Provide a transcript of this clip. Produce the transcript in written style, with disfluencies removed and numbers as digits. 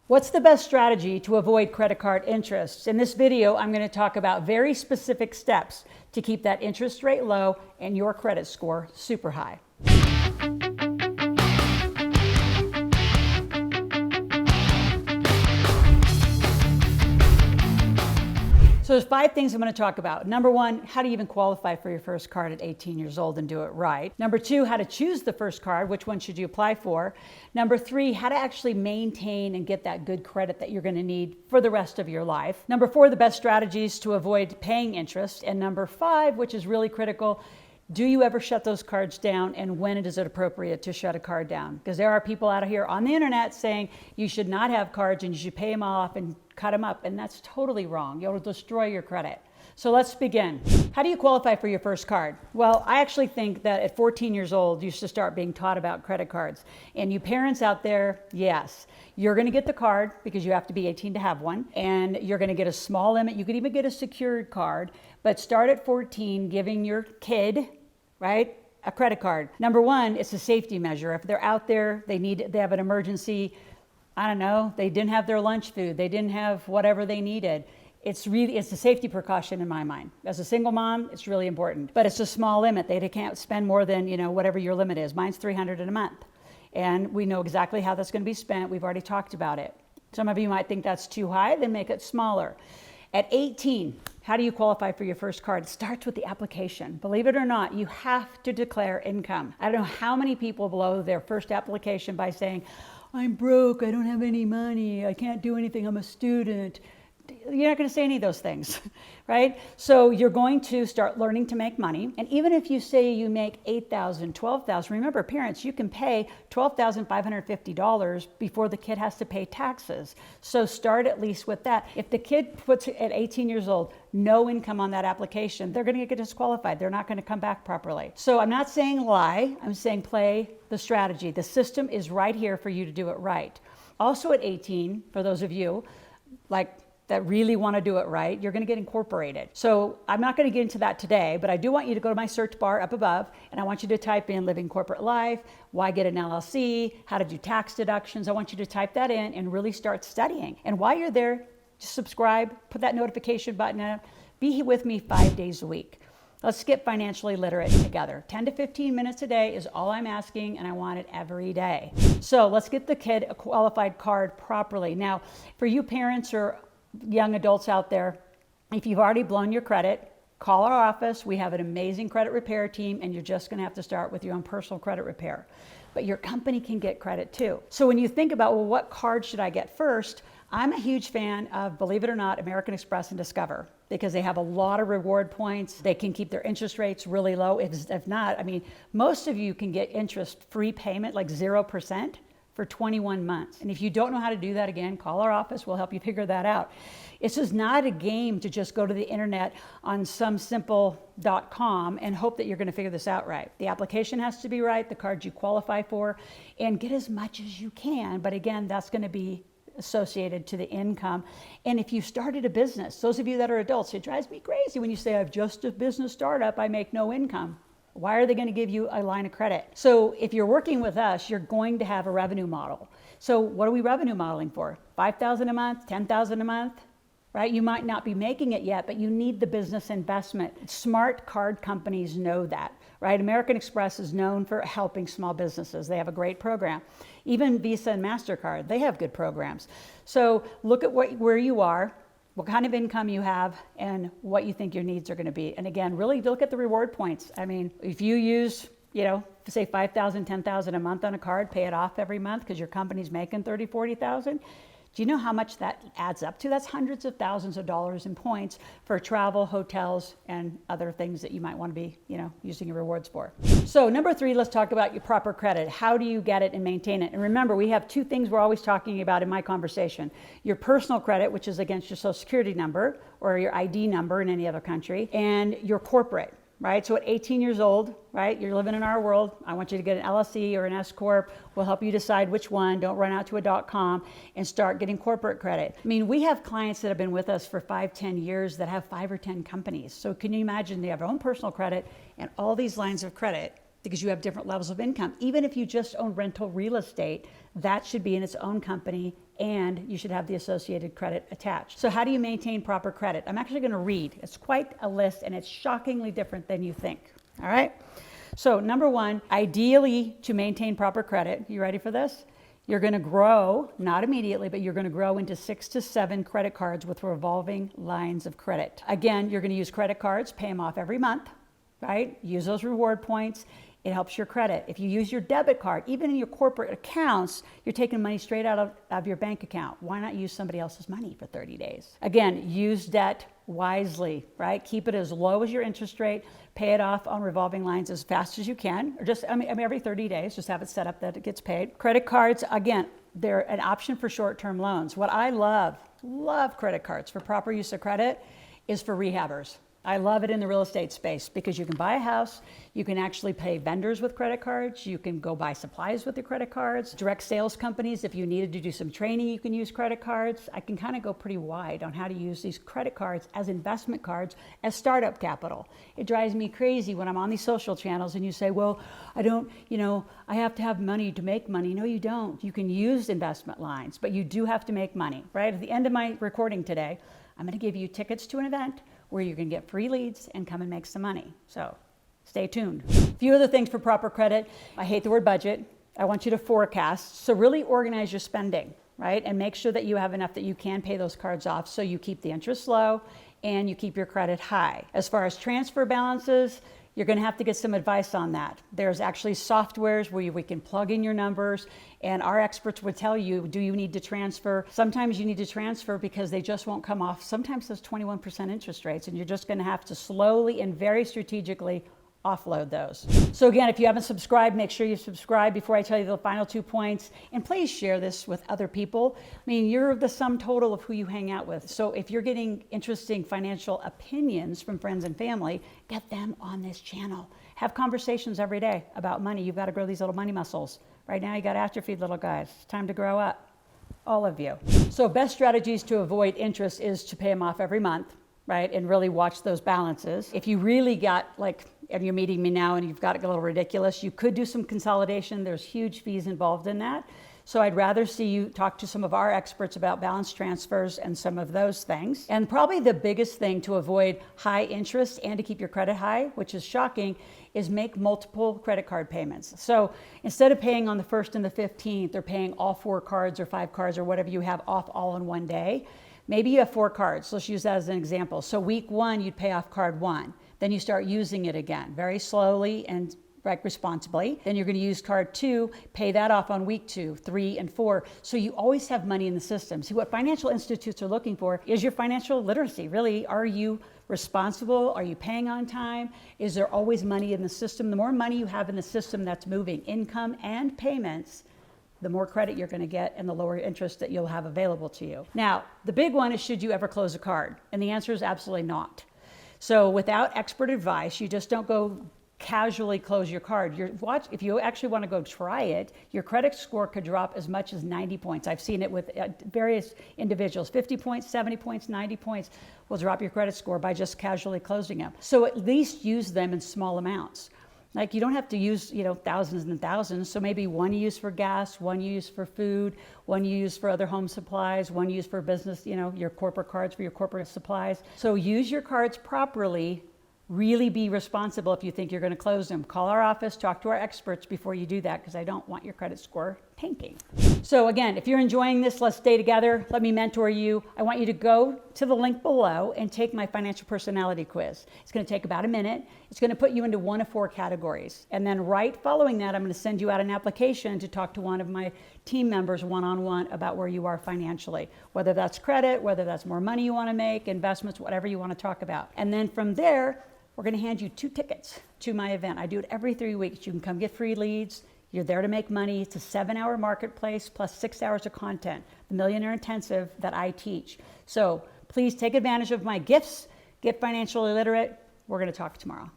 What's the best strategy to avoid credit card interest? In this video, I'm going to talk about very specific steps to keep that interest rate low and your credit score super high. So there's 5 things I'm going to talk about. Number 1, how do you even qualify for your first card at 18 years old and do it right? Number 2, how to choose the first card, which one should you apply for? Number 3, how to actually maintain and get that good credit that you're going to need for the rest of your life. Number 4, the best strategies to avoid paying interest. And number 5, which is really critical, do you ever shut those cards down, and when is it appropriate to shut a card down? Because there are people out here on the internet saying you should not have cards and you should pay them off and cut them up, and that's totally wrong. You'll destroy your credit. So let's begin. How do you qualify for your first card? Well, I actually think that at 14 years old, you should start being taught about credit cards. And you parents out there, yes, you're going to get the card because you have to be 18 to have one, and you're going to get a small limit. You could even get a secured card, but start at 14 giving your kid, right, a credit card. Number 1, it's a safety measure. If they're out there, they have an emergency, I don't know, they didn't have their lunch food, they didn't have whatever they needed. It's a safety precaution in my mind. As a single mom, it's really important. But it's a small limit. They can't spend more than, whatever your limit is. Mine's $300 in a month. And we know exactly how that's going to be spent. We've already talked about it. Some of you might think that's too high, then make it smaller. At 18, how do you qualify for your first card? It starts with the application. Believe it or not, you have to declare income. I don't know how many people blow their first application by saying, I'm broke, I don't have any money, I can't do anything, I'm a student. You're not going to say any of those things, right? So you're going to start learning to make money. And even if you say you make $8,000, $12,000, remember parents, you can pay $12,550 before the kid has to pay taxes. So start at least with that. If the kid puts at 18 years old, no income on that application, they're going to get disqualified. They're not going to come back properly. So I'm not saying lie, I'm saying play the strategy. The system is right here for you to do it right. Also at 18, for those of you, that really want to do it right, you're going to get incorporated. So I'm not going to get into that today, but I do want you to go to my search bar up above, and I want you to type in living corporate life, why get an LLC, how to do tax deductions. I want you to type that in and really start studying. And while you're there, just subscribe, put that notification button in, be with me 5 days a week. Let's get financially literate together. 10 to 15 minutes a day is all I'm asking, and I want it every day. So let's get the kid a qualified card properly. Now, for you parents or young adults out there, if you've already blown your credit, call our office. We have an amazing credit repair team, and you're just going to have to start with your own personal credit repair. But your company can get credit too. So when you think about, well, what card should I get first? I'm a huge fan of, believe it or not, American Express and Discover, because they have a lot of reward points. They can keep their interest rates really low. If not, most of you can get interest-free payment, like 0%. For 21 months. And if you don't know how to do that, again, call our office. We'll help you figure that out. It's just not a game to just go to the internet on some simple.com and hope that you're going to figure this out right. The application has to be right, the cards you qualify for, and get as much as you can. But again, that's going to be associated to the income. And if you started a business, those of you that are adults, it drives me crazy when you say, I've just a business startup, I make no income. Why are they going to give you a line of credit? So if you're working with us, you're going to have a revenue model. So what are we revenue modeling for? $5,000 a month, $10,000 a month, right? You might not be making it yet, but you need the business investment. Smart card companies know that, right? American Express is known for helping small businesses. They have a great program. Even Visa and MasterCard, they have good programs. So look at where you are, what kind of income you have, and what you think your needs are going to be. And again, really look at the reward points. If you use, say $5,000, $10,000 a month on a card, pay it off every month because your company's making $30,000, $40,000. Do you know how much that adds up to? That's hundreds of thousands of dollars in points for travel, hotels, and other things that you might want to be, using your rewards for. So number 3, let's talk about your proper credit. How do you get it and maintain it? And remember, we have 2 things we're always talking about in my conversation. Your personal credit, which is against your social security number or your ID number in any other country, and your corporate. Right? So at 18 years old, right, you're living in our world. I want you to get an LLC or an S Corp. We'll help you decide which one. Don't run out to a .com and start getting corporate credit. We have clients that have been with us for 5, 10 years that have 5 or 10 companies. So can you imagine they have their own personal credit and all these lines of credit because you have different levels of income. Even if you just own rental real estate, that should be in its own company and you should have the associated credit attached. So how do you maintain proper credit? I'm actually going to read. It's quite a list, and it's shockingly different than you think. All right? So number one, ideally to maintain proper credit, you ready for this? You're going to grow, not immediately, but you're going to grow into 6 to 7 credit cards with revolving lines of credit. Again, you're going to use credit cards, pay them off every month, right? Use those reward points. It helps your credit. If you use your debit card, even in your corporate accounts, you're taking money straight out of your bank account. Why not use somebody else's money for 30 days? Again, use debt wisely, right? Keep it as low as your interest rate. Pay it off on revolving lines as fast as you can, or just, every 30 days, just have it set up that it gets paid. Credit cards, again, they're an option for short-term loans. What I love credit cards for proper use of credit is for rehabbers. I love it in the real estate space because you can buy a house, you can actually pay vendors with credit cards, you can go buy supplies with your credit cards, direct sales companies, if you needed to do some training, you can use credit cards. I can kind of go pretty wide on how to use these credit cards as investment cards, as startup capital. It drives me crazy when I'm on these social channels and you say, well, I don't, I have to have money to make money. No, you don't. You can use investment lines, but you do have to make money, right? At the end of my recording today, I'm going to give you tickets to an event where you can get free leads and come and make some money. So stay tuned. A few other things for proper credit. I hate the word budget. I want you to forecast. So really organize your spending, right? And make sure that you have enough that you can pay those cards off so you keep the interest low and you keep your credit high. As far as transfer balances, you're going to have to get some advice on that. There's actually softwares where we can plug in your numbers, and our experts would tell you, do you need to transfer? Sometimes you need to transfer because they just won't come off. Sometimes those 21% interest rates, and you're just going to have to slowly and very strategically offload those. So again, if you haven't subscribed, make sure you subscribe before I tell you the final 2 points. And please share this with other people. I mean, you're the sum total of who you hang out with. So if you're getting interesting financial opinions from friends and family, get them on this channel. Have conversations every day about money. You've got to grow these little money muscles. Right now, you got atrophied little guys. It's time to grow up. All of you. So best strategies to avoid interest is to pay them off every month, right? And really watch those balances. If you really got and you're meeting me now and you've got it a little ridiculous, you could do some consolidation. There's huge fees involved in that. So I'd rather see you talk to some of our experts about balance transfers and some of those things. And probably the biggest thing to avoid high interest and to keep your credit high, which is shocking, is make multiple credit card payments. So instead of paying on the 1st and the 15th or paying all 4 cards or 5 cards or whatever you have off all in one day, maybe you have 4 cards. Let's use that as an example. So week 1, you'd pay off card 1. Then you start using it again, very slowly and responsibly. Then you're going to use card 2, pay that off on week 2, 3, and 4. So you always have money in the system. See, what financial institutes are looking for is your financial literacy. Really, are you responsible? Are you paying on time? Is there always money in the system? The more money you have in the system that's moving, income and payments, the more credit you're going to get and the lower interest that you'll have available to you. Now, the big one is, should you ever close a card? And the answer is absolutely not. So without expert advice, you just don't go casually close your card. If you actually want to go try it, your credit score could drop as much as 90 points. I've seen it with various individuals. 50 points, 70 points, 90 points will drop your credit score by just casually closing them. So at least use them in small amounts. Like, you don't have to use, thousands and thousands. So maybe one you use for gas, one you use for food, one you use for other home supplies, one you use for business, your corporate cards for your corporate supplies. So use your cards properly. Really be responsible if you think you're going to close them. Call our office, talk to our experts before you do that, because I don't want your credit score tanking. So again, if you're enjoying this, let's stay together. Let me mentor you. I want you to go to the link below and take my financial personality quiz. It's going to take about a minute. It's going to put you into 1 of 4 categories. And then right following that, I'm going to send you out an application to talk to one of my team members one-on-one about where you are financially, whether that's credit, whether that's more money you want to make, investments, whatever you want to talk about. And then from there, we're going to hand you 2 tickets to my event. I do it every 3 weeks. You can come get free leads. You're there to make money. It's a 7-hour marketplace plus 6 hours of content, the Millionaire Intensive that I teach. So please take advantage of my gifts. Get financially literate. We're going to talk tomorrow.